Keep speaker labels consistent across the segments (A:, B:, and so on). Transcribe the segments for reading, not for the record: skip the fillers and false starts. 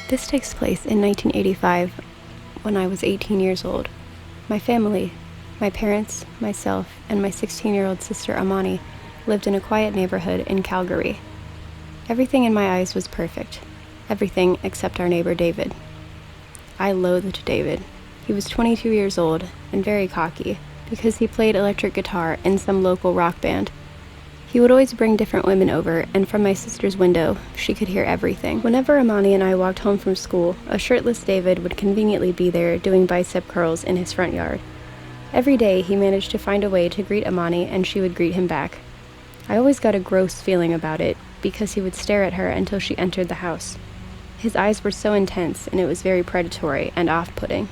A: This takes place in 1985, when I was 18 years old. My family, my parents, myself, and my 16-year-old sister Amani lived in a quiet neighborhood in Calgary. Everything in my eyes was perfect. Everything except our neighbor David. I loathed David. He was 22 years old and very cocky because he played electric guitar in some local rock band. He would always bring different women over, and from my sister's window, she could hear everything. Whenever Amani and I walked home from school, a shirtless David would conveniently be there doing bicep curls in his front yard. Every day, he managed to find a way to greet Amani, and she would greet him back. I always got a gross feeling about it, because he would stare at her until she entered the house. His eyes were so intense, and it was very predatory and off-putting.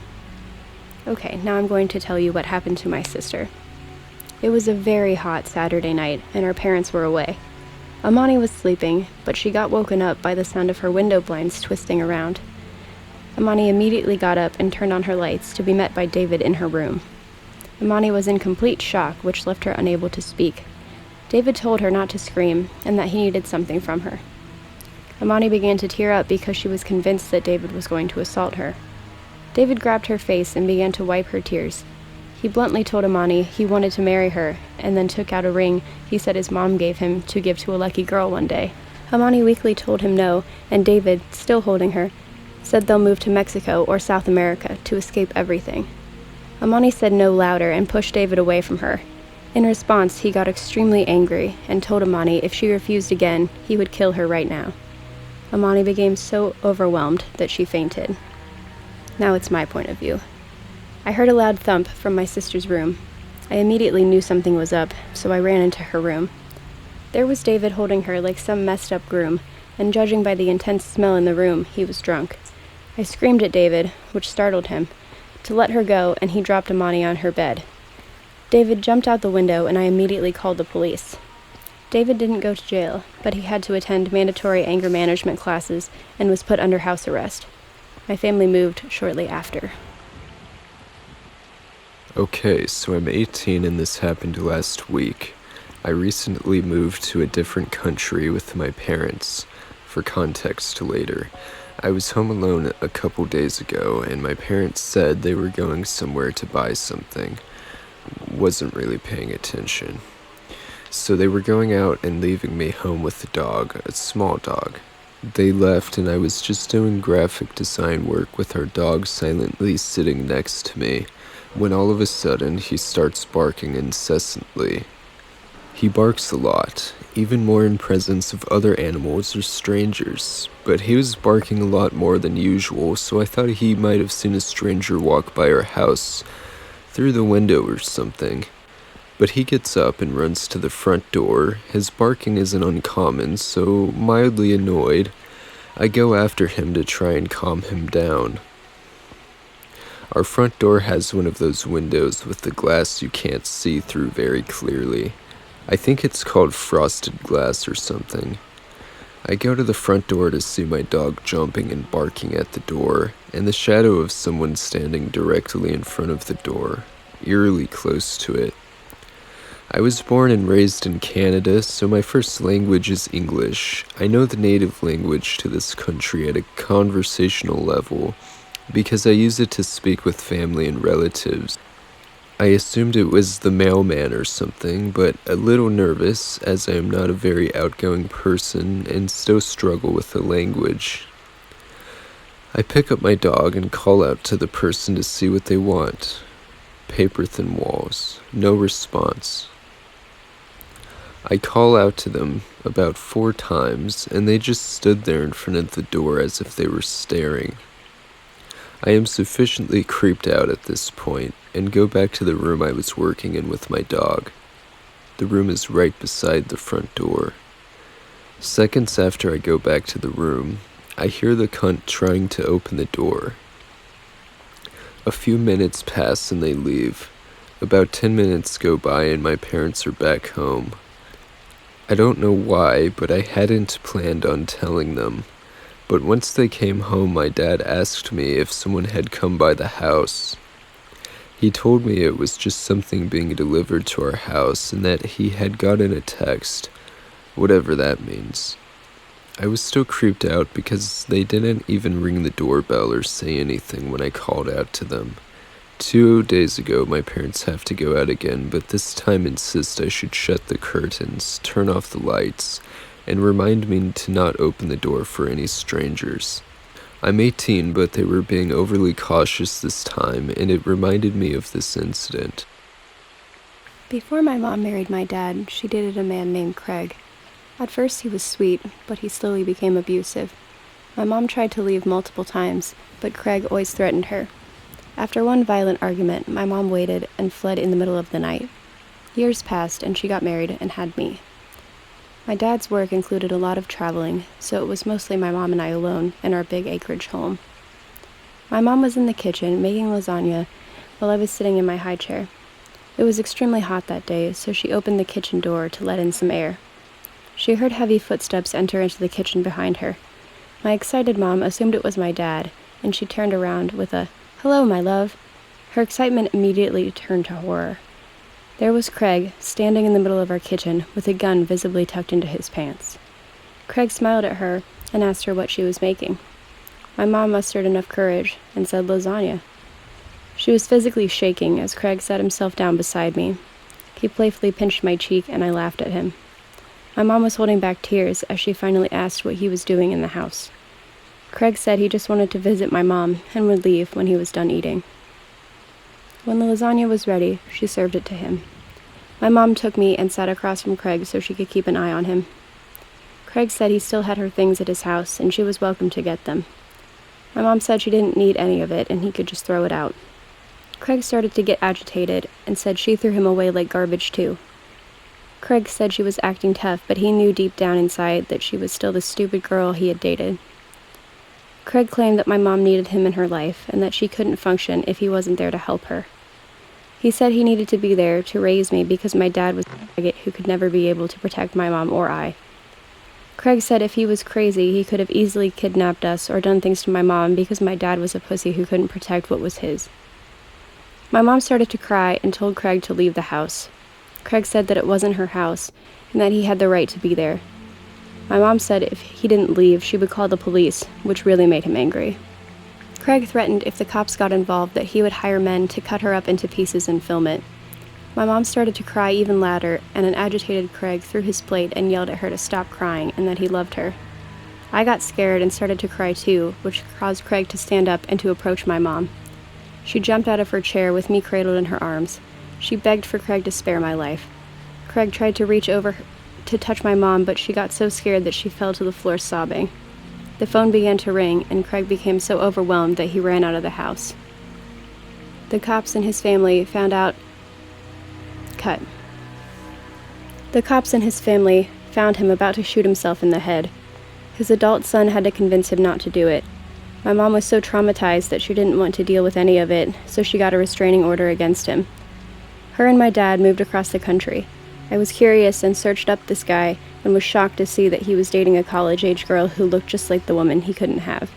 A: Okay, now I'm going to tell you what happened to my sister. It was a very hot Saturday night, and our parents were away. Amani was sleeping, but she got woken up by the sound of her window blinds twisting around. Amani immediately got up and turned on her lights to be met by David in her room. Amani was in complete shock, which left her unable to speak. David told her not to scream, and that he needed something from her. Amani began to tear up because she was convinced that David was going to assault her. David grabbed her face and began to wipe her tears. He bluntly told Amani he wanted to marry her, and then took out a ring he said his mom gave him to give to a lucky girl one day. Amani weakly told him no, and David, still holding her, said they'll move to Mexico or South America to escape everything. Amani said no louder and pushed David away from her. In response, he got extremely angry and told Amani if she refused again, he would kill her right now. Amani became so overwhelmed that she fainted. Now it's my point of view. I heard a loud thump from my sister's room. I immediately knew something was up, so I ran into her room. There was David holding her like some messed up groom, and judging by the intense smell in the room, he was drunk. I screamed at David, which startled him, to let her go, and he dropped Amani on her bed. David jumped out the window, and I immediately called the police. David didn't go to jail, but he had to attend mandatory anger management classes and was put under house arrest. My family moved shortly after.
B: Okay, so I'm 18 and this happened last week. I recently moved to a different country with my parents. For context later, I was home alone a couple days ago and my parents said they were going somewhere to buy something. Wasn't really paying attention. So they were going out and leaving me home with the dog, a small dog. They left and I was just doing graphic design work with our dog silently sitting next to me, when all of a sudden he starts barking incessantly. He barks a lot, even more in presence of other animals or strangers, but he was barking a lot more than usual, so I thought he might have seen a stranger walk by our house, through the window or something. But he gets up and runs to the front door. His barking isn't uncommon, so mildly annoyed, I go after him to try and calm him down. Our front door has one of those windows with the glass you can't see through very clearly. I think it's called frosted glass or something. I go to the front door to see my dog jumping and barking at the door, and the shadow of someone standing directly in front of the door, eerily close to it. I was born and raised in Canada, so my first language is English. I know the native language to this country at a conversational level, because I use it to speak with family and relatives. I assumed it was the mailman or something, but a little nervous, as I am not a very outgoing person and still struggle with the language. I pick up my dog and call out to the person to see what they want. Paper-thin walls. No response. I call out to them about 4 times, and they just stood there in front of the door as if they were staring. I am sufficiently creeped out at this point, and go back to the room I was working in with my dog. The room is right beside the front door. Seconds after I go back to the room, I hear the cunt trying to open the door. A few minutes pass and they leave. About 10 minutes go by and my parents are back home. I don't know why, but I hadn't planned on telling them. But once they came home, my dad asked me if someone had come by the house. He told me it was just something being delivered to our house and that he had gotten a text, whatever that means. I was still creeped out because they didn't even ring the doorbell or say anything when I called out to them. 2 days ago, my parents have to go out again, but this time insist I should shut the curtains, turn off the lights, and remind me to not open the door for any strangers. I'm 18, but they were being overly cautious this time, and it reminded me of this incident.
A: Before my mom married my dad, she dated a man named Craig. At first he was sweet, but he slowly became abusive. My mom tried to leave multiple times, but Craig always threatened her. After one violent argument, my mom waited and fled in the middle of the night. Years passed, and she got married and had me. My dad's work included a lot of traveling, so it was mostly my mom and I alone in our big acreage home. My mom was in the kitchen making lasagna while I was sitting in my high chair. It was extremely hot that day, so she opened the kitchen door to let in some air. She heard heavy footsteps enter into the kitchen behind her. My excited mom assumed it was my dad, and she turned around with a, "Hello, my love." Her excitement immediately turned to horror. There was Craig, standing in the middle of our kitchen, with a gun visibly tucked into his pants. Craig smiled at her and asked her what she was making. My mom mustered enough courage and said lasagna. She was physically shaking as Craig sat himself down beside me. He playfully pinched my cheek and I laughed at him. My mom was holding back tears as she finally asked what he was doing in the house. Craig said he just wanted to visit my mom and would leave when he was done eating. When the lasagna was ready, she served it to him. My mom took me and sat across from Craig so she could keep an eye on him. Craig said he still had her things at his house and she was welcome to get them. My mom said she didn't need any of it and he could just throw it out. Craig started to get agitated and said she threw him away like garbage too. Craig said she was acting tough, but he knew deep down inside that she was still the stupid girl he had dated. Craig claimed that my mom needed him in her life and that she couldn't function if he wasn't there to help her. He said he needed to be there to raise me because my dad was a faggot who could never be able to protect my mom or I. Craig said if he was crazy, he could have easily kidnapped us or done things to my mom because my dad was a pussy who couldn't protect what was his. My mom started to cry and told Craig to leave the house. Craig said that it wasn't her house and that he had the right to be there. My mom said if he didn't leave, she would call the police, which really made him angry. Craig threatened if the cops got involved that he would hire men to cut her up into pieces and film it. My mom started to cry even louder, and an agitated Craig threw his plate and yelled at her to stop crying and that he loved her. I got scared and started to cry too, which caused Craig to stand up and to approach my mom. She jumped out of her chair with me cradled in her arms. She begged for Craig to spare my life. Craig tried to reach over to touch my mom, but she got so scared that she fell to the floor sobbing. The phone began to ring, and Craig became so overwhelmed that he ran out of the house. The cops and his family found out... Cut. The cops and his family found him about to shoot himself in the head. His adult son had to convince him not to do it. My mom was so traumatized that she didn't want to deal with any of it, so she got a restraining order against him. Her and my dad moved across the country. I was curious and searched up this guy and was shocked to see that he was dating a college-age girl who looked just like the woman he couldn't have.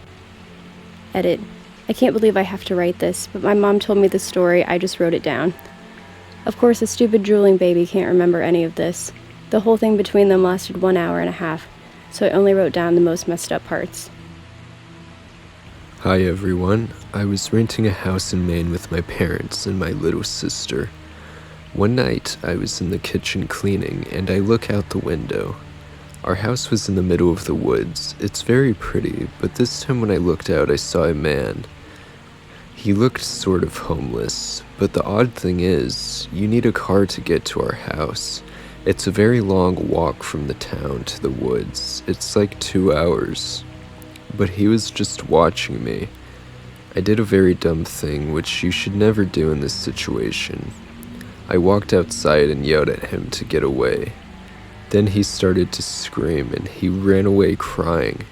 A: Edit. I can't believe I have to write this, but my mom told me the story, I just wrote it down. Of course, a stupid drooling baby can't remember any of this. The whole thing between them lasted 1 hour and a half, so I only wrote down the most messed up parts.
B: Hi everyone, I was renting a house in Maine with my parents and my little sister. One night, I was in the kitchen cleaning, and I look out the window. Our house was in the middle of the woods. It's very pretty, but this time when I looked out, I saw a man. He looked sort of homeless, but the odd thing is, you need a car to get to our house. It's a very long walk from the town to the woods. It's like 2 hours. But he was just watching me. I did a very dumb thing, which you should never do in this situation. I walked outside and yelled at him to get away. Then he started to scream and he ran away crying.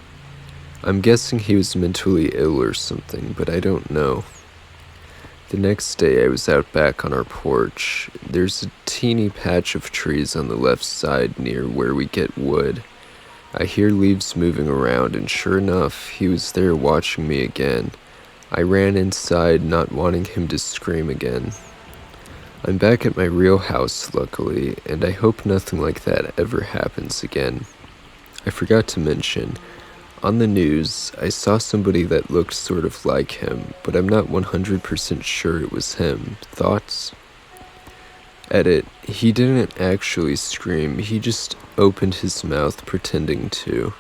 B: I'm guessing he was mentally ill or something, but I don't know. The next day I was out back on our porch. There's a teeny patch of trees on the left side near where we get wood. I hear leaves moving around, and sure enough, he was there watching me again. I ran inside, not wanting him to scream again. I'm back at my real house, luckily, and I hope nothing like that ever happens again. I forgot to mention, on the news, I saw somebody that looked sort of like him, but I'm not 100% sure it was him. Thoughts? Edit. He didn't actually scream, he just opened his mouth pretending to.